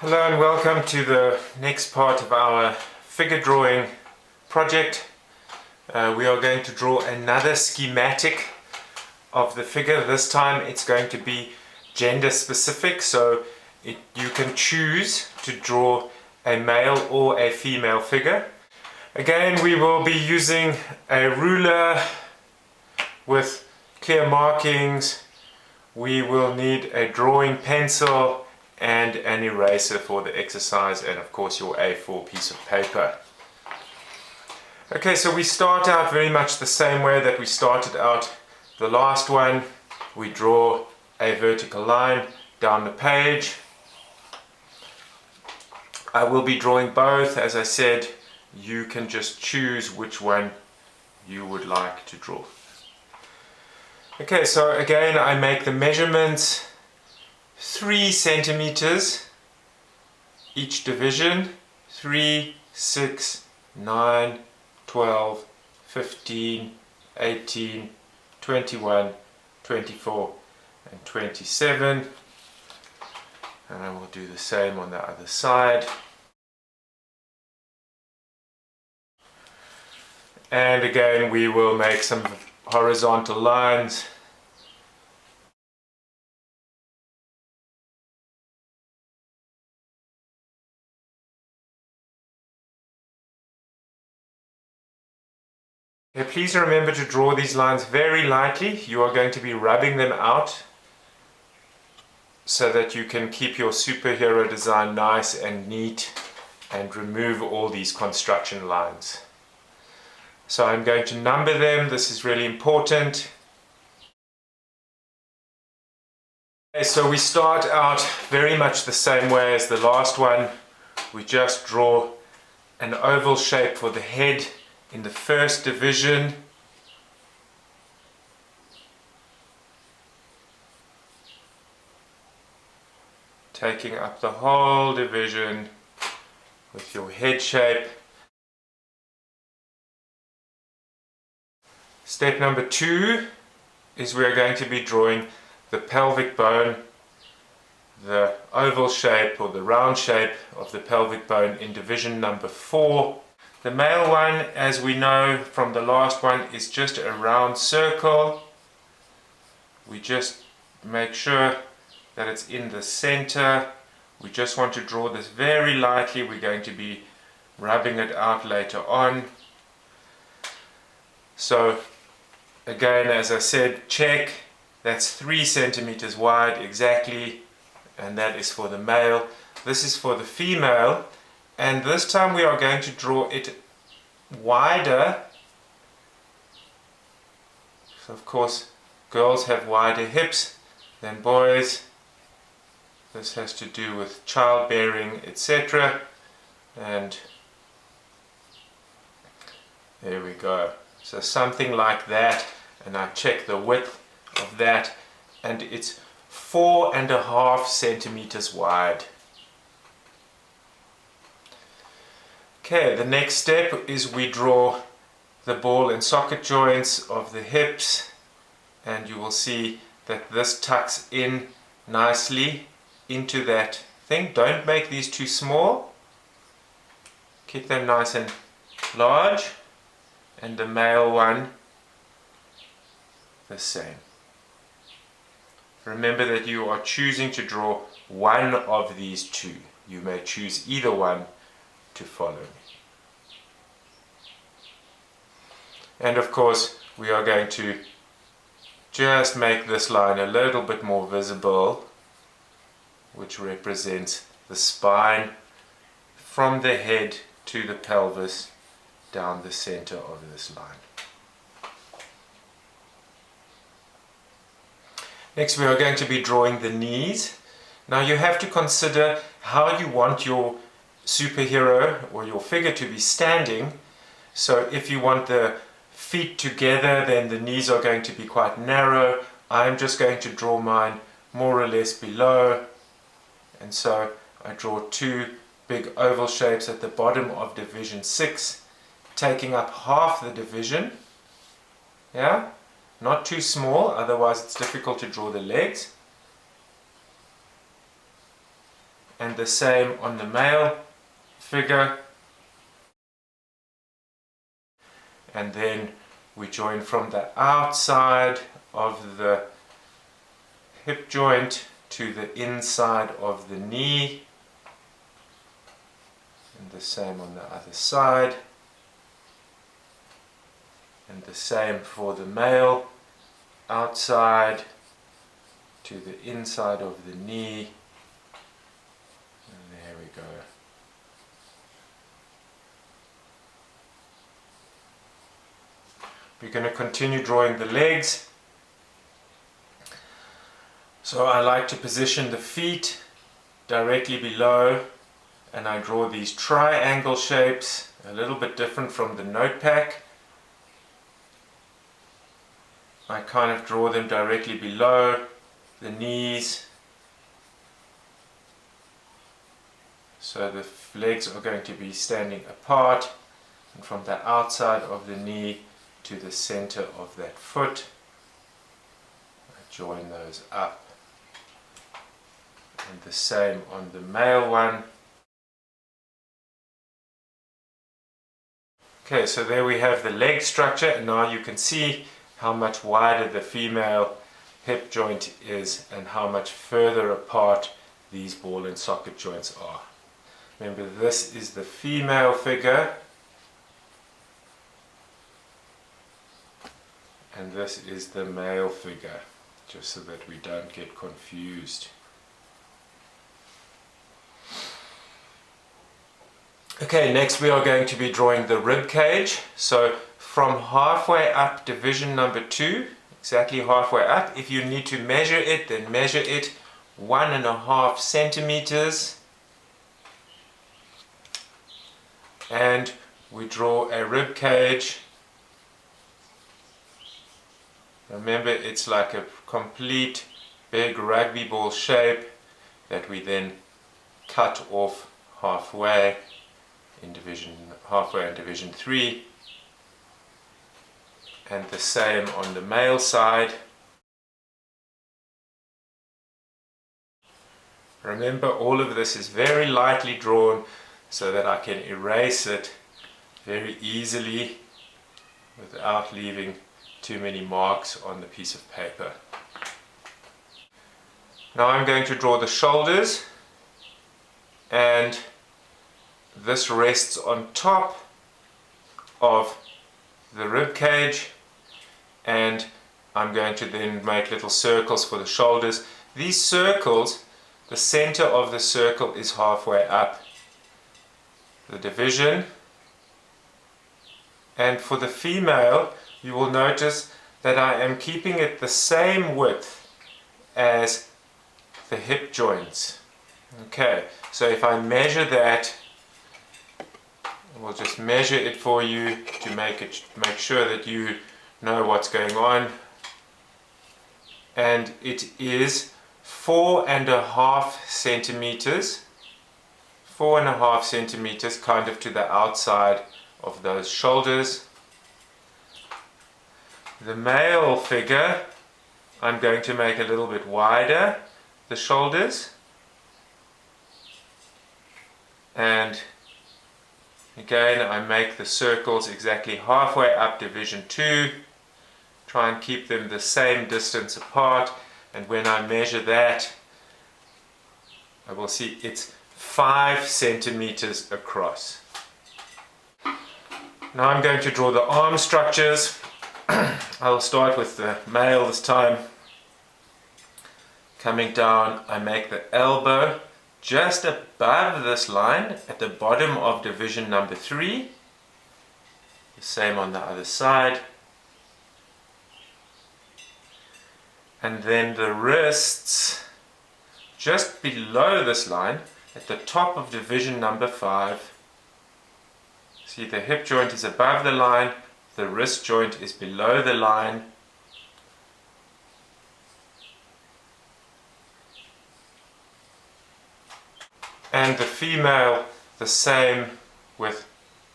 Hello and welcome to the next part of our figure drawing project. We are going to draw another schematic of the figure. This time it's going to be gender specific, so you can choose to draw a male or a female figure. Again, we will be using a ruler with clear markings. We will need a drawing pencil and an eraser for the exercise, and of course your A4 piece of paper. Okay, so we start out very much the same way that we started out the last one. We draw a vertical line down the page. I will be drawing both. As I said, you can just choose which one you would like to draw. Okay, so again I make the measurements 3 centimeters each division: 3, 6, 9, 12, 15, 18, 21, 24 and 27, and I will do the same on the other side. And again we will make some horizontal lines. Okay, please remember to draw these lines very lightly. You are going to be rubbing them out so that you can keep your superhero design nice and neat and remove all these construction lines. So I'm going to number them. This is really important. Okay, so we start out very much the same way as the last one. We just draw an oval shape for the head in the first division. Taking up the whole division with your head shape. Step number 2 is we are going to be drawing the pelvic bone, the oval shape or the round shape of the pelvic bone in division number 4. The male one, as we know from the last one, is just a round circle. We just make sure that it's in the center. We just want to draw this very lightly. We're going to be rubbing it out later on. So again, as I said, check. That's 3 centimeters wide exactly, and that is for the male. This is for the female. And this time we are going to draw it wider. So of course girls have wider hips than boys. This has to do with childbearing, etc. And there we go. So something like that, and I check the width of that, and it's 4.5 centimeters wide. Okay, the next step is we draw the ball and socket joints of the hips, and you will see that this tucks in nicely into that thing. Don't make these too small. Keep them nice and large, and the male one the same. Remember that you are choosing to draw one of these two. You may choose either one to follow me. And of course we are going to just make this line a little bit more visible, which represents the spine from the head to the pelvis down the center of this line. Next we are going to be drawing the knees. Now you have to consider how you want your superhero or your figure to be standing. So if you want the feet together, then the knees are going to be quite narrow. I'm just going to draw mine more or less below, and so I draw 2 big oval shapes at the bottom of division 6, taking up half the division. Yeah, not too small, otherwise it's difficult to draw the legs. and the same on the male figure. And then we join from the outside of the hip joint to the inside of the knee, and the same on the other side, and the same for the male, outside to the inside of the knee, and there we go. We're going to continue drawing the legs. So I like to position the feet directly below, and I draw these triangle shapes, a little bit different from the note pack. I kind of draw them directly below the knees, so the legs are going to be standing apart, and from the outside of the knee to the center of that foot, I join those up. And the same on the male one. Okay, so there we have the leg structure, and now you can see how much wider the female hip joint is and how much further apart these ball and socket joints are. Remember, this is the female figure, and this is the male figure, just so that we don't get confused. Okay, next we are going to be drawing the rib cage. So from halfway up division number 2, exactly halfway up, if you need to measure it, then measure it 1.5 centimeters. And we draw a rib cage. Remember, it's like a complete big rugby ball shape that we then cut off halfway in division 3, and the same on the male side. Remember, all of this is very lightly drawn so that I can erase it very easily without leaving too many marks on the piece of paper. Now I'm going to draw the shoulders, and this rests on top of the rib cage, and I'm going to then make little circles for the shoulders. These circles, the center of the circle is halfway up the division, and for the female you will notice that I am keeping it the same width as the hip joints. Okay, so if I measure that, we'll just measure it for you to make sure that you know what's going on. And it is 4.5 centimeters. 4.5 centimeters, kind of to the outside of those shoulders. The male figure, I'm going to make a little bit wider, the shoulders. And again, I make the circles exactly halfway up division 2. Try and keep them the same distance apart, and when I measure that, I will see it's 5 centimeters across. Now I'm going to draw the arm structures. I'll start with the male this time. Coming down, I make the elbow just above this line at the bottom of division number 3. The same on the other side. And then the wrists just below this line at the top of division number 5. See, the hip joint is above the line, the wrist joint is below the line. And the female, the same with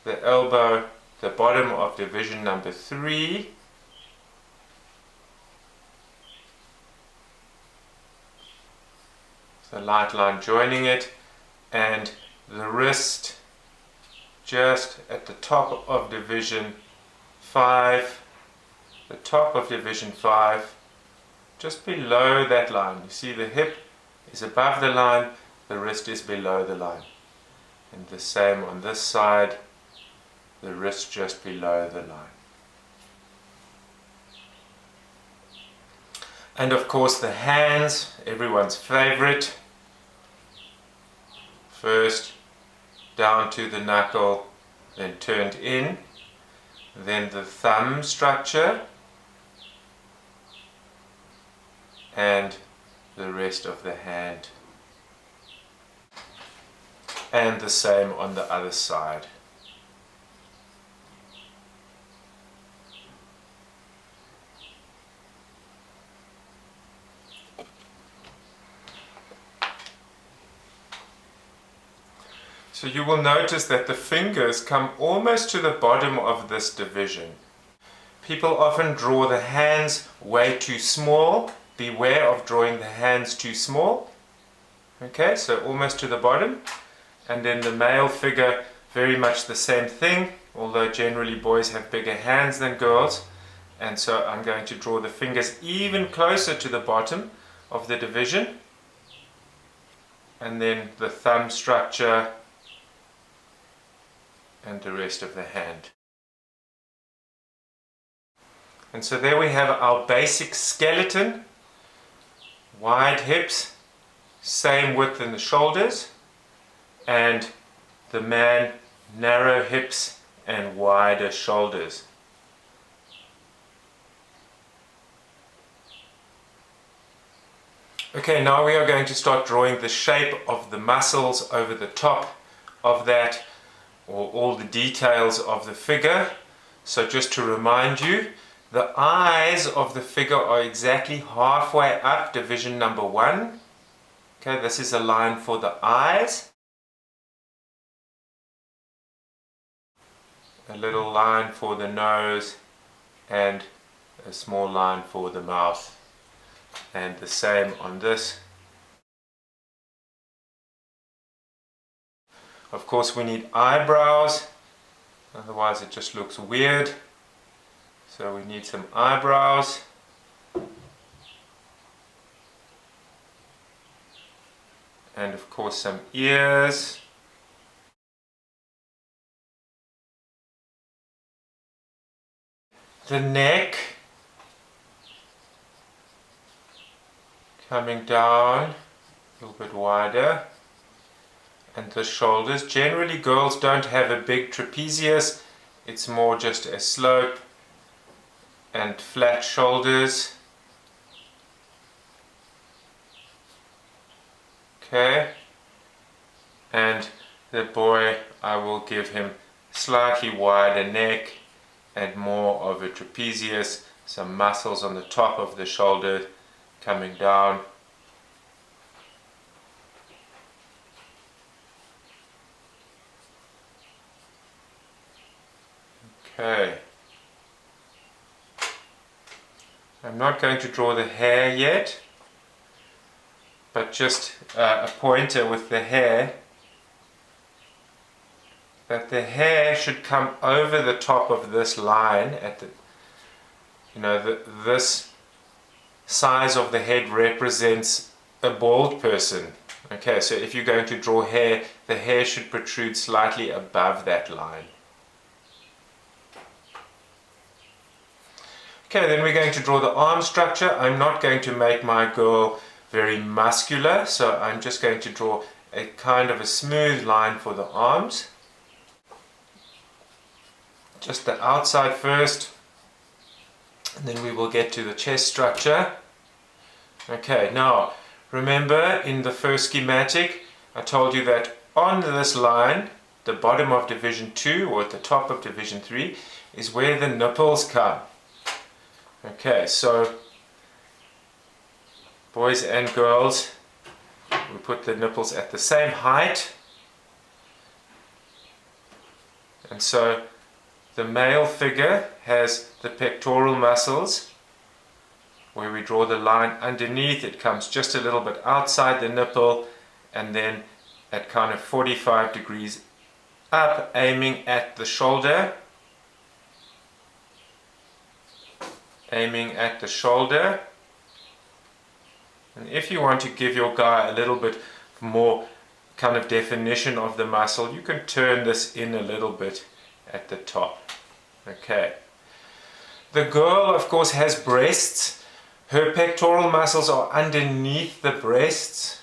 the elbow, the bottom of division number 3. The light line joining it, and the wrist just at the top of division 5, the top of division 5, just below that line. You see the hip is above the line, the wrist is below the line. And the same on this side, the wrist just below the line. And of course the hands, everyone's favorite. First down to the knuckle, then turned in, then the thumb structure, and the rest of the hand. And the same on the other side. So you will notice that the fingers come almost to the bottom of this division. People often draw the hands way too small. Beware of drawing the hands too small. Okay, so almost to the bottom. And then the male figure, very much the same thing, although generally boys have bigger hands than girls. And so I'm going to draw the fingers even closer to the bottom of the division. And then the thumb structure and the rest of the hand. And so there we have our basic skeleton. Wide hips, same width in the shoulders, and the man narrow hips and wider shoulders. Okay, now we are going to start drawing the shape of the muscles over the top of that, or all the details of the figure. So just to remind you, the eyes of the figure are exactly halfway up division number 1. Okay, this is a line for the eyes. A little line for the nose and a small line for the mouth. And the same on this. Of course we need eyebrows, otherwise it just looks weird. So we need some eyebrows. And of course some ears. The neck coming down a little bit wider. And the shoulders. Generally girls don't have a big trapezius, it's more just a slope and flat shoulders. Okay, and the boy, I will give him slightly wider neck and more of a trapezius, some muscles on the top of the shoulder coming down. Okay, I'm not going to draw the hair yet, but just a pointer with the hair, that the hair should come over the top of this line at the, this size of the head represents a bald person. Okay, so if you're going to draw hair, the hair should protrude slightly above that line. Okay, then we're going to draw the arm structure. I'm not going to make my girl very muscular, so I'm just going to draw a kind of a smooth line for the arms. Just the outside first, and then we will get to the chest structure. Okay, now remember in the first schematic I told you that on this line, the bottom of division 2 or at the top of division 3 is where the nipples come. Okay, so boys and girls, we put the nipples at the same height, and so the male figure has the pectoral muscles where we draw the line underneath. It comes just a little bit outside the nipple, and then at kind of 45 degrees up, aiming at the shoulder. Aiming at the shoulder. And if you want to give your guy a little bit more kind of definition of the muscle, you can turn this in a little bit at the top. Okay. The girl, of course, has breasts. Her pectoral muscles are underneath the breasts.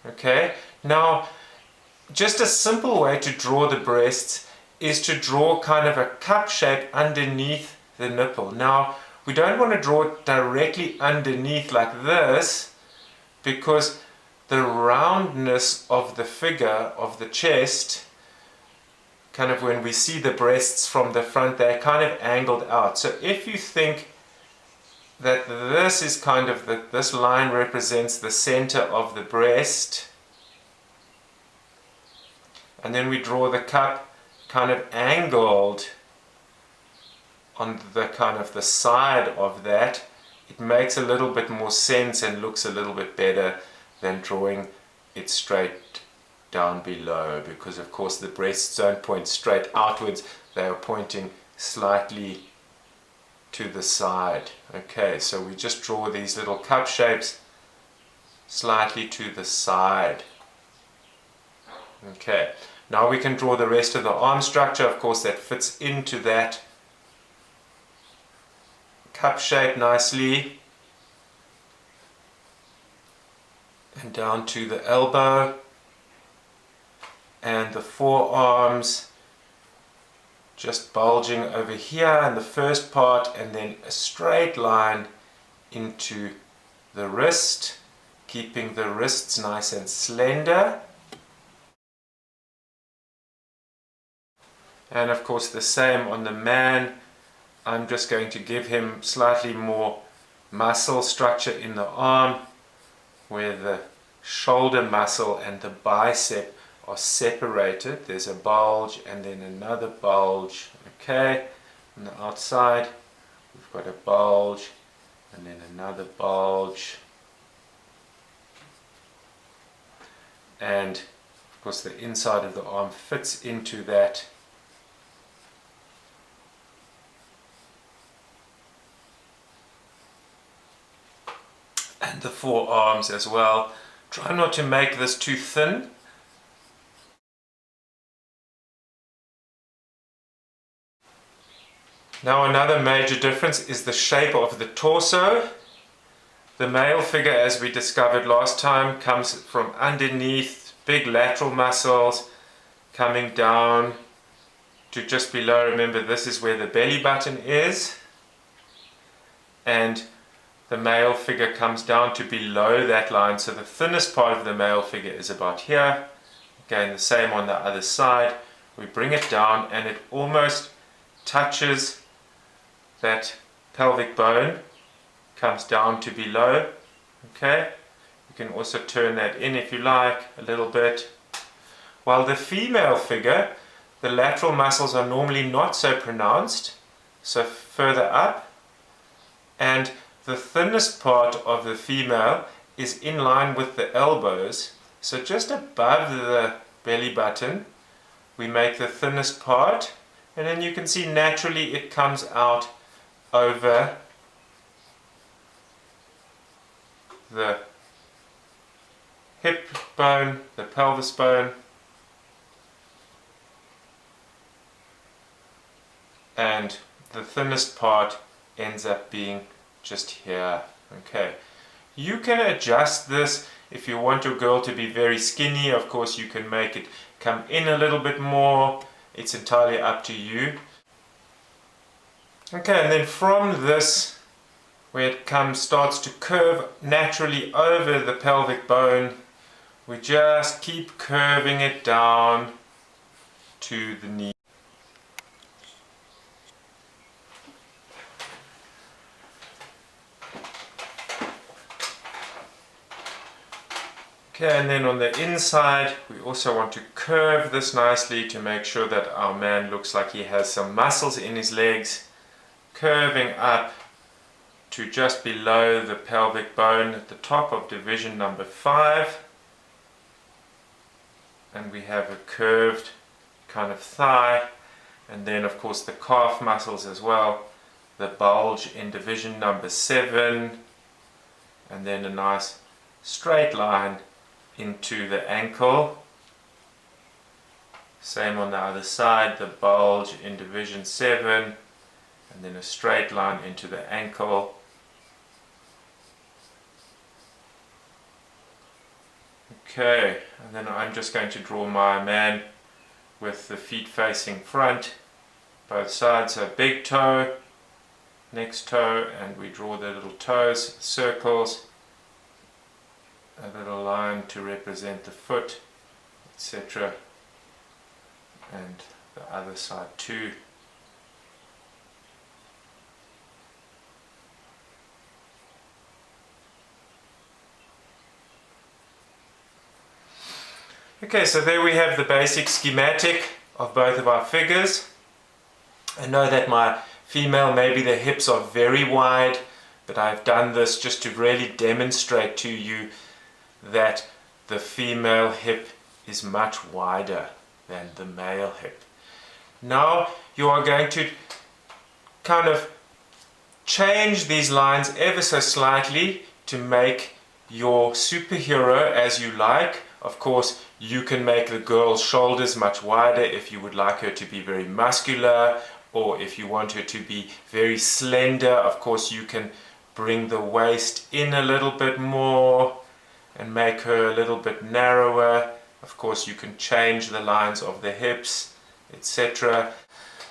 Okay. Now, just a simple way to draw the breasts is to draw kind of a cup shape underneath the nipple. Now, we don't want to draw it directly underneath like this, because the roundness of the figure of the chest, kind of when we see the breasts from the front, they're kind of angled out. So if you think that this is kind of this line represents the center of the breast, and then we draw the cup kind of angled on the kind of the side of that, it makes a little bit more sense and looks a little bit better than drawing it straight down below, because of course the breasts don't point straight outwards, they are pointing slightly to the side. Okay, so we just draw these little cup shapes slightly to the side. Okay, now we can draw the rest of the arm structure. Of course that fits into that cup shape nicely, and down to the elbow, and the forearms just bulging over here in the first part, and then a straight line into the wrist, keeping the wrists nice and slender. And of course the same on the man. I'm just going to give him slightly more muscle structure in the arm, where the shoulder muscle and the bicep are separated. There's a bulge and then another bulge. Okay, on the outside we've got a bulge and then another bulge, and of course the inside of the arm fits into that. And the forearms as well. Try not to make this too thin. Now another major difference is the shape of the torso. The male figure, as we discovered last time, comes from underneath, big lateral muscles coming down to just below. Remember, this is where the belly button is. And the male figure comes down to below that line, so the thinnest part of the male figure is about here. Again, the same on the other side. We bring it down and it almost touches that pelvic bone, comes down to below. Okay, you can also turn that in if you like a little bit. While the female figure, the lateral muscles are normally not so pronounced, so further up, and the thinnest part of the female is in line with the elbows, so just above the belly button we make the thinnest part, and then you can see naturally it comes out over the hip bone, the pelvis bone, and the thinnest part ends up being just here. Okay, you can adjust this if you want your girl to be very skinny. Of course you can make it come in a little bit more, it's entirely up to you. Okay, and then from this, where it starts to curve naturally over the pelvic bone, we just keep curving it down to the knee. Okay, and then on the inside we also want to curve this nicely to make sure that our man looks like he has some muscles in his legs, curving up to just below the pelvic bone at the top of division number 5. and we have a curved kind of thigh, and then of course the calf muscles as well, the bulge in division number 7, and then a nice straight line into the ankle. Same on the other side, the bulge in division 7, and then a straight line into the ankle. Okay, and then I'm just going to draw my man with the feet facing front, both sides. So big toe, next toe, and we draw the little toes, circles, a little line to represent the foot, etc. And the other side too. Okay, so there we have the basic schematic of both of our figures. I know that my female, maybe the hips are very wide, but I've done this just to really demonstrate to you that the female hip is much wider than the male hip. Now you are going to kind of change these lines ever so slightly to make your superhero as you like. Of course, you can make the girl's shoulders much wider if you would like her to be very muscular, or if you want her to be very slender. Of course, you can bring the waist in a little bit more and make her a little bit narrower. Of course, you can change the lines of the hips, etc.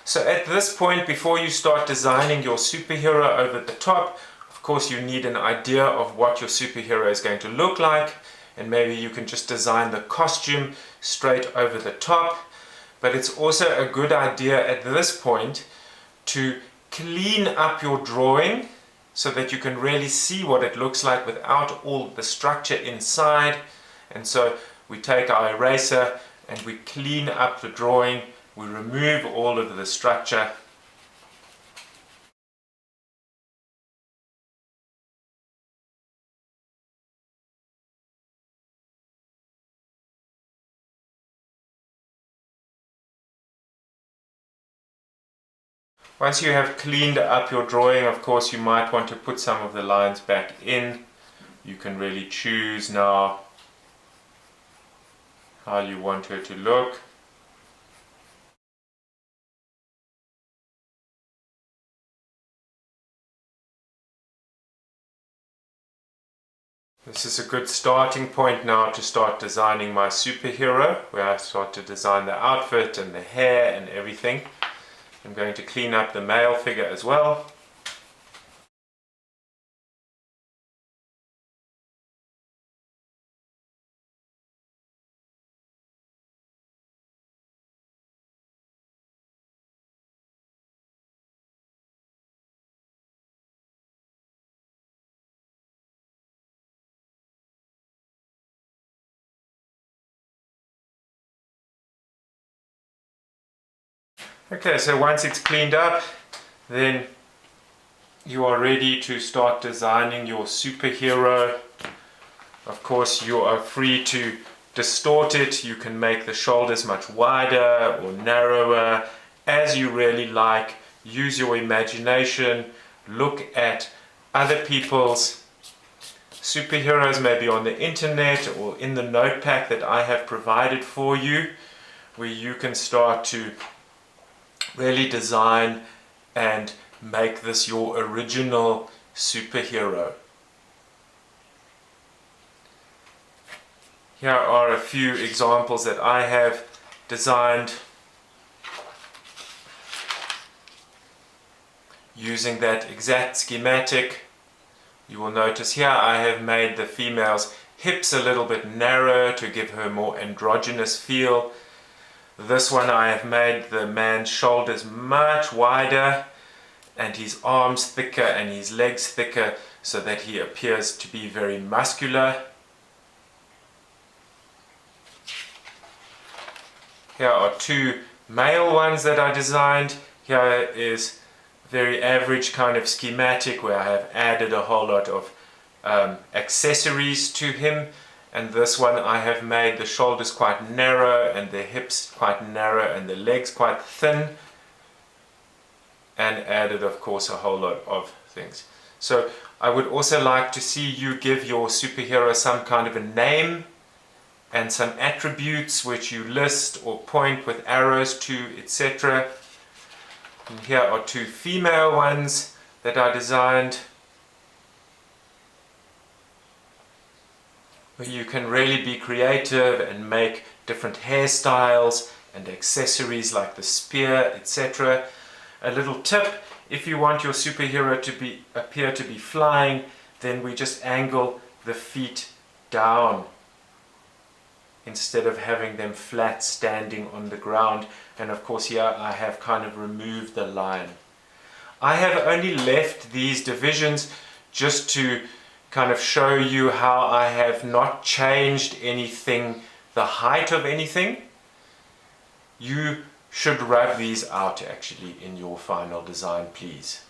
So at this point, before you start designing your superhero over the top, of course you need an idea of what your superhero is going to look like, and maybe you can just design the costume straight over the top. But it's also a good idea at this point to clean up your drawing so that you can really see what it looks like without all the structure inside. And so we take our eraser and we clean up the drawing, we remove all of the structure. Once you have cleaned up your drawing, of course you might want to put some of the lines back in. You can really choose now how you want her to look. This is a good starting point now to start designing my superhero, where I start to design the outfit and the hair and everything. I'm going to clean up the male figure as well. Okay, so once it's cleaned up, then you are ready to start designing your superhero. Of course, you are free to distort it. You can make the shoulders much wider or narrower as you really like. Use your imagination. Look at other people's superheroes, maybe on the internet or in the note pack that I have provided for you, where you can start to really design and make this your original superhero. Here are a few examples that I have designed using that exact schematic. You will notice here I have made the female's hips a little bit narrower to give her more androgynous feel. This one I have made the man's shoulders much wider and his arms thicker and his legs thicker so that he appears to be very muscular. Here are two male ones that I designed. Here is a very average kind of schematic where I have added a whole lot of accessories to him, and this one I have made the shoulders quite narrow and the hips quite narrow and the legs quite thin, and added of course a whole lot of things. So I would also like to see you give your superhero some kind of a name and some attributes which you list or point with arrows to, etc. And here are two female ones that I designed. You can really be creative and make different hairstyles and accessories like the spear, etc. A little tip: if you want your superhero to appear to be flying, then we just angle the feet down instead of having them flat standing on the ground. And of course here I have kind of removed the line. I have only left these divisions just to kind of show you how I have not changed anything, the height of anything. You should rub these out actually in your final design, please.